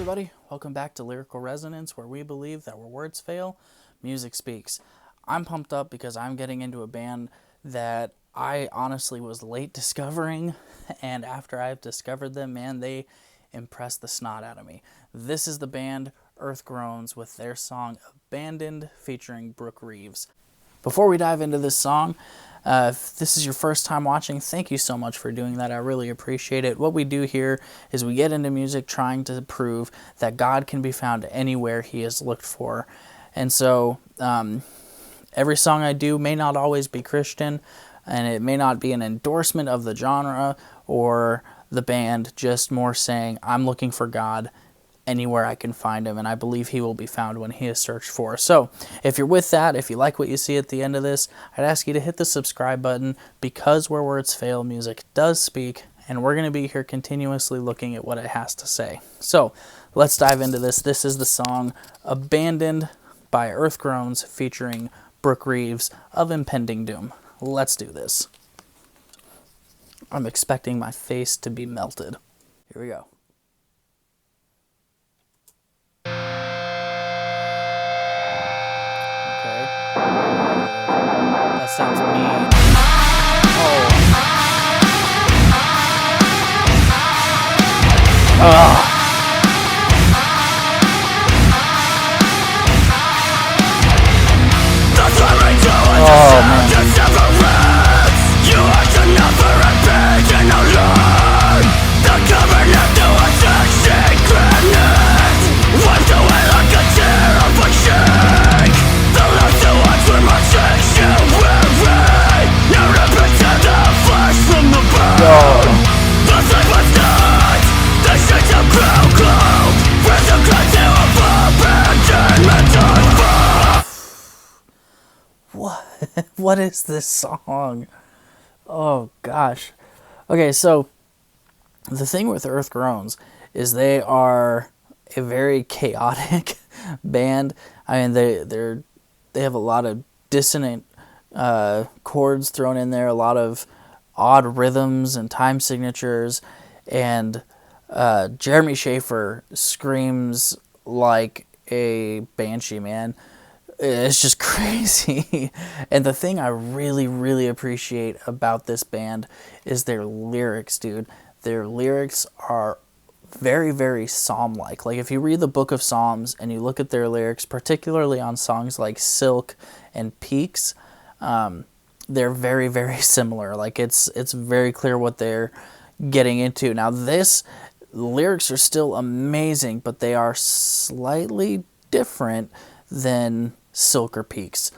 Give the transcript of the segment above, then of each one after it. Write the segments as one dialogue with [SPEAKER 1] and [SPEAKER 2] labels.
[SPEAKER 1] everybody, welcome back to Lyrical Resonance, where we believe that where words fail, music speaks. I'm pumped up because I'm getting into a band that I honestly was late discovering, and after I've discovered them, man, they impressed the snot out of me. This is the band Groans with their song Abandoned featuring Brook Reeves. Before we dive into this song, if this is your first time watching, thank you so much for doing that. I really appreciate it. What we do here is we get into music trying to prove that God can be found anywhere he is looked for. And so every song I do may not always be Christian, and it may not be an endorsement of the genre or the band, just more saying I'm looking for God anywhere I can find him, and I believe he will be found when he is searched for. So if you're with that, if you like what you see at the end of this, I'd ask you to hit the subscribe button, because where words fail, music does speak, and we're going to be here continuously looking at what it has to say. So let's dive into this. This is the song Abandoned by Groans featuring Brook Reeves of Impending Doom. Let's do this. I'm expecting my face to be melted. Here we go. That sounds mean. Oh. Ugh. Oh, man. You are to never abandon alone. The covenant to a toxic granite, wiped away like a tear of a shake. The last two ones were my sanctuary. Now represent the flesh from the bone. The sleep was night, the shades of crown glow. Where's the cry to abandonment unfold? What is this song? Oh gosh. Okay, so the thing with Groans is they are a very chaotic band. I mean, they have a lot of dissonant chords thrown in there, a lot of odd rhythms and time signatures, and Jeremy Schaefer screams like a banshee, man. It's just crazy. And the thing I really, really appreciate about this band is their lyrics, dude. Their lyrics are very, very psalm-like. Like, if you read the book of Psalms and you look at their lyrics, particularly on songs like Silk and Peaks, they're very, very similar. Like, it's very clear what they're getting into. Now, the lyrics are still amazing, but they are slightly different than Silk or Peaks.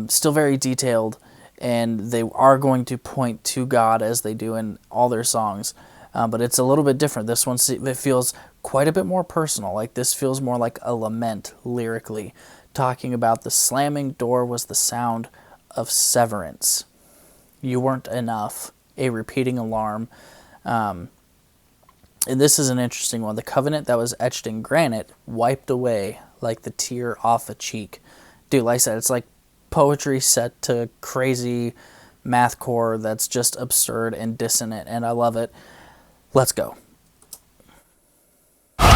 [SPEAKER 1] Still very detailed, and they are going to point to God as they do in all their songs, but it's a little bit different. This one, it feels quite a bit more personal. Like, this feels more like a lament lyrically, talking about the slamming door was the sound of severance. You weren't enough, a repeating alarm. And this is an interesting one. The covenant that was etched in granite wiped away like the tear off a cheek. Dude, like I said, it's like poetry set to crazy mathcore that's just absurd and dissonant, and I love it. Let's go. My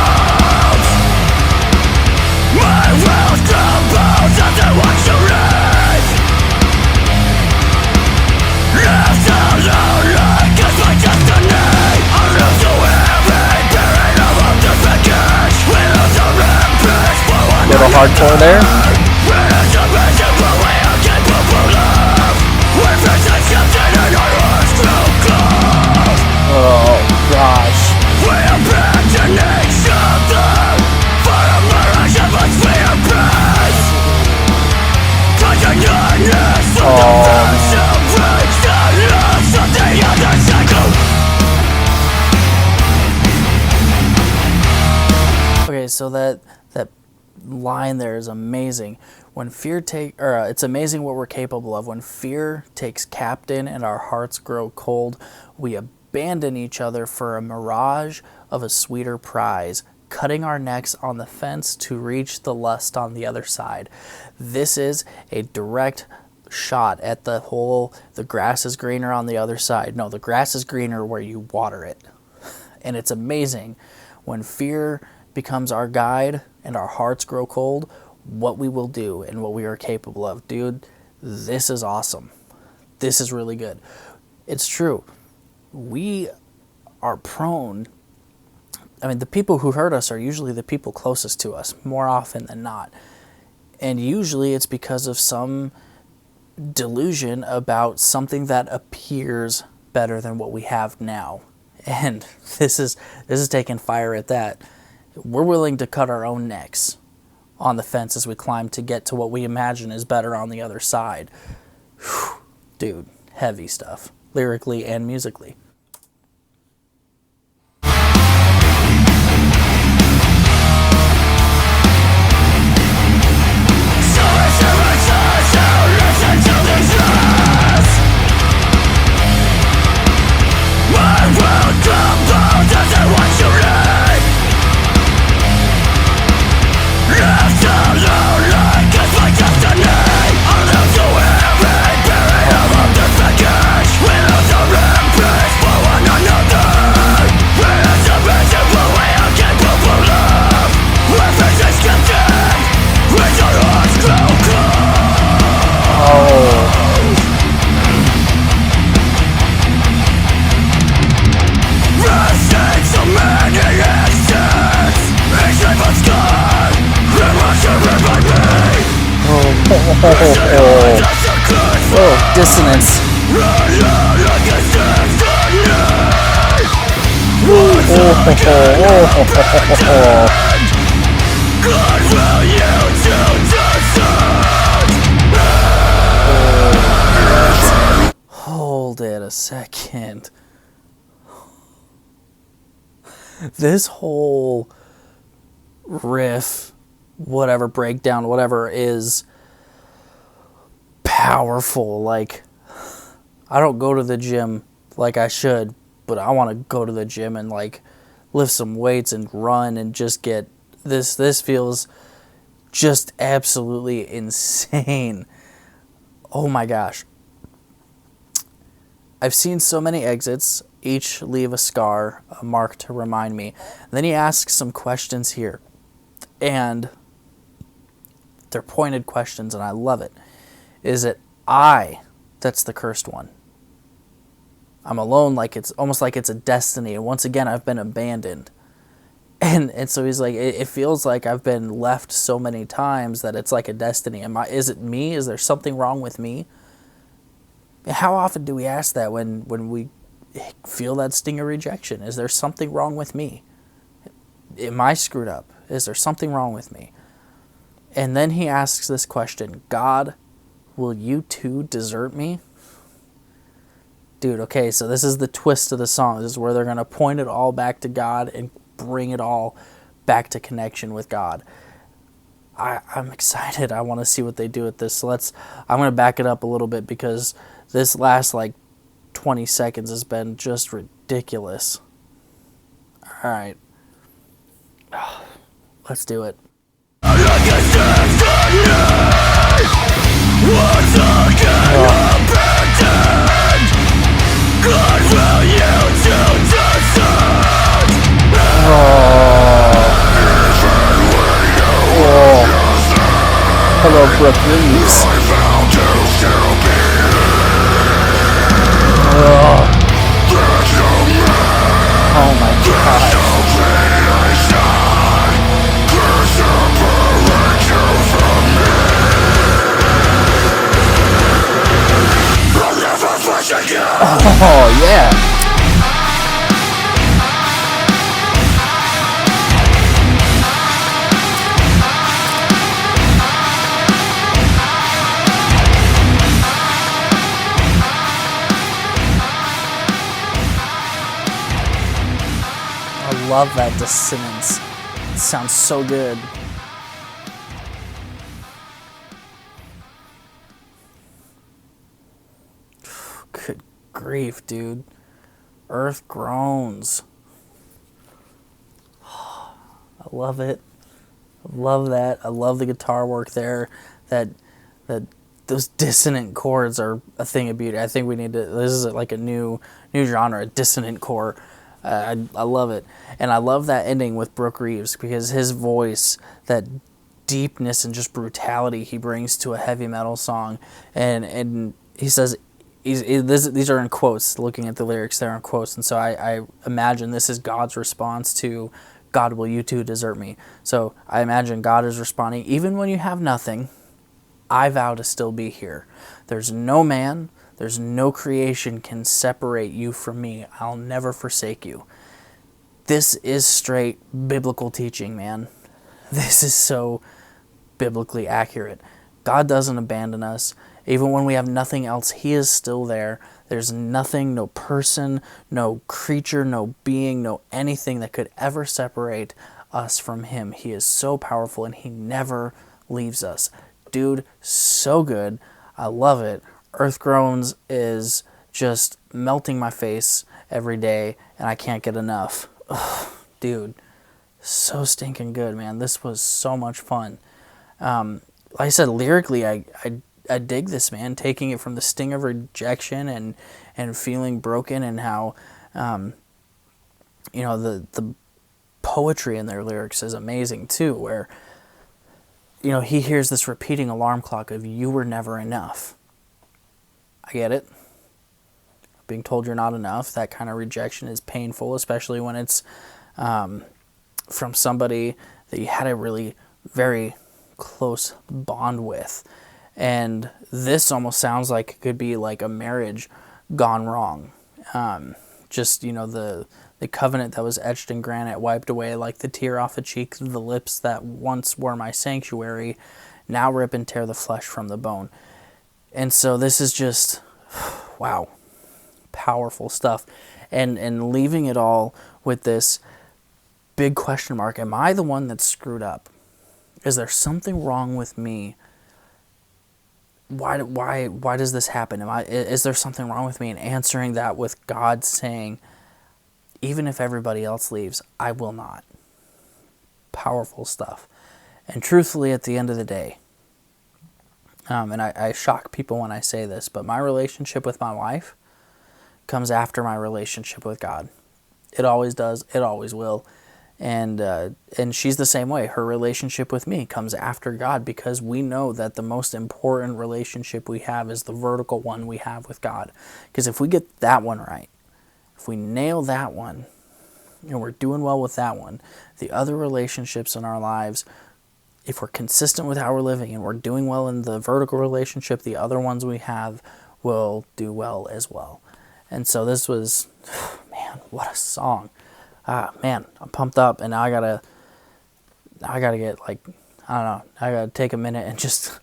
[SPEAKER 1] will crumbles as I watch you rise. Left alone like it's my destiny. I lose to every period of this package. We lose our embrace for one. Little hardcore there. Oh gosh. We abandoning something for a mirage of us we embrace. Continuous from the version breaks the loss of the other cycle. Okay, so that line there is amazing. When fear it's amazing what we're capable of. When fear takes captain and our hearts grow cold, we abandon each other for a mirage of a sweeter prize, cutting our necks on the fence to reach the lust on the other side. This is a direct shot at the grass is greener on the other side. No, the grass is greener where you water it. And it's amazing when fear becomes our guide and our hearts grow cold, what we will do and what we are capable of. Dude, this is awesome. This is really good. It's true. We are prone, I mean, the people who hurt us are usually the people closest to us, more often than not. And usually it's because of some delusion about something that appears better than what we have now. And this is taking fire at that. We're willing to cut our own necks on the fence as we climb to get to what we imagine is better on the other side. Whew. Dude, heavy stuff, lyrically and musically. Oh, dissonance. Hold it a second. This whole riff, whatever, breakdown, whatever, is powerful. Like, I don't go to the gym like I should, but I want to go to the gym and like lift some weights and run and just get this feels just absolutely insane. Oh my gosh. I've seen so many exits, each leave a scar, a mark to remind me. And then he asks some questions here, and they're pointed questions, and I love it. Is it I that's the cursed one? I'm alone, like it's almost like it's a destiny, and once again I've been abandoned. And so he's like, it feels like I've been left so many times that it's like a destiny. Is it me? Is there something wrong with me? How often do we ask that when we feel that sting of rejection? Is there something wrong with me? Am I screwed up? Is there something wrong with me? And then he asks this question, God, will you too desert me? Dude, okay, so this is the twist of the song. This is where they're going to point it all back to God and bring it all back to connection with God. I'm excited. I want to see what they do with this. So I'm going to back it up a little bit because this last like 20 seconds has been just ridiculous. All right. Let's do it. Hello, Brook, Reeves. Oh my God. Oh yeah. I love that dissonance. It sounds so good. Good grief, dude. Earth groans. I love it. I love that. I love the guitar work there. That those dissonant chords are a thing of beauty. I think we need to. This is like a new genre, a dissonant chord. I love it. And I love that ending with Brook Reeves because his voice, that deepness and just brutality he brings to a heavy metal song. And he says, these are in quotes, looking at the lyrics, they're in quotes. And so I imagine this is God's response to, God, will you too desert me? So I imagine God is responding, even when you have nothing, I vow to still be here. There's no man, there's no creation can separate you from me. I'll never forsake you. This is straight biblical teaching, man. This is so biblically accurate. God doesn't abandon us. Even when we have nothing else, He is still there. There's nothing, no person, no creature, no being, no anything that could ever separate us from Him. He is so powerful and He never leaves us. Dude, so good. I love it. Earth Groans is just melting my face every day, and I can't get enough. Ugh, dude, so stinking good, man. This was so much fun. Like I said, lyrically, I dig this, man. Taking it from the sting of rejection and feeling broken, and how, the poetry in their lyrics is amazing too, where, he hears this repeating alarm clock of you were never enough. I get it. Being told you're not enough, that kind of rejection is painful, especially when it's from somebody that you had a really very close bond with. And this almost sounds like it could be like a marriage gone wrong. The covenant that was etched in granite, wiped away like the tear off a cheek, the lips that once were my sanctuary, now rip and tear the flesh from the bone. And so this is just, wow, powerful stuff. And leaving it all with this big question mark, am I the one that's screwed up? Is there something wrong with me? Why does this happen? Is there something wrong with me? And answering that with God saying, even if everybody else leaves, I will not. Powerful stuff. And truthfully, at the end of the day, and I shock people when I say this, but my relationship with my wife comes after my relationship with God. It always does. It always will. And she's the same way. Her relationship with me comes after God, because we know that the most important relationship we have is the vertical one we have with God. Because if we get that one right, if we nail that one, we're doing well with that one, the other relationships in our lives, if we're consistent with how we're living and we're doing well in the vertical relationship, the other ones we have will do well as well. And so this was, man, what a song. Man, I'm pumped up, and now I gotta get, like, I don't know, I gotta take a minute and just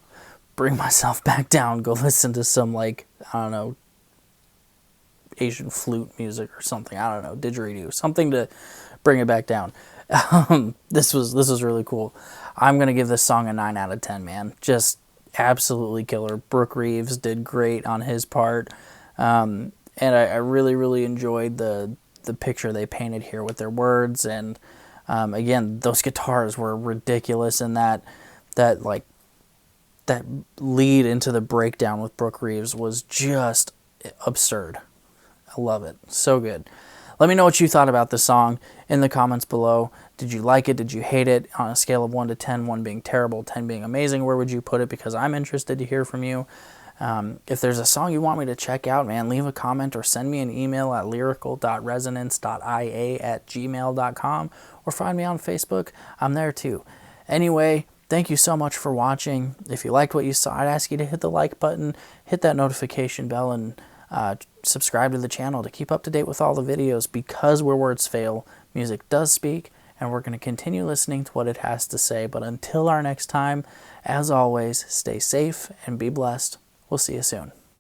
[SPEAKER 1] bring myself back down, go listen to some, like, I don't know, Asian flute music or something, I don't know, didgeridoo, something to bring it back down. This was really cool. I'm gonna give this song a 9 out of 10, man. Just absolutely killer. Brook Reeves did great on his part, and I really, really enjoyed the picture they painted here with their words. And again, those guitars were ridiculous, and that lead into the breakdown with Brook Reeves was just absurd. I love it. So good. Let me know what you thought about this song in the comments below. Did you like it? Did you hate it? On a scale of 1 to 10, 1 being terrible, 10 being amazing, where would you put it? Because I'm interested to hear from you. If there's a song you want me to check out, man, leave a comment or send me an email at lyrical.resonance.ia@gmail.com, or find me on Facebook. I'm there too. Anyway, thank you so much for watching. If you liked what you saw, I'd ask you to hit the like button, hit that notification bell, and subscribe to the channel to keep up to date with all the videos, because where words fail, music does speak, and we're going to continue listening to what it has to say. But until our next time, as always, stay safe and be blessed. We'll see you soon.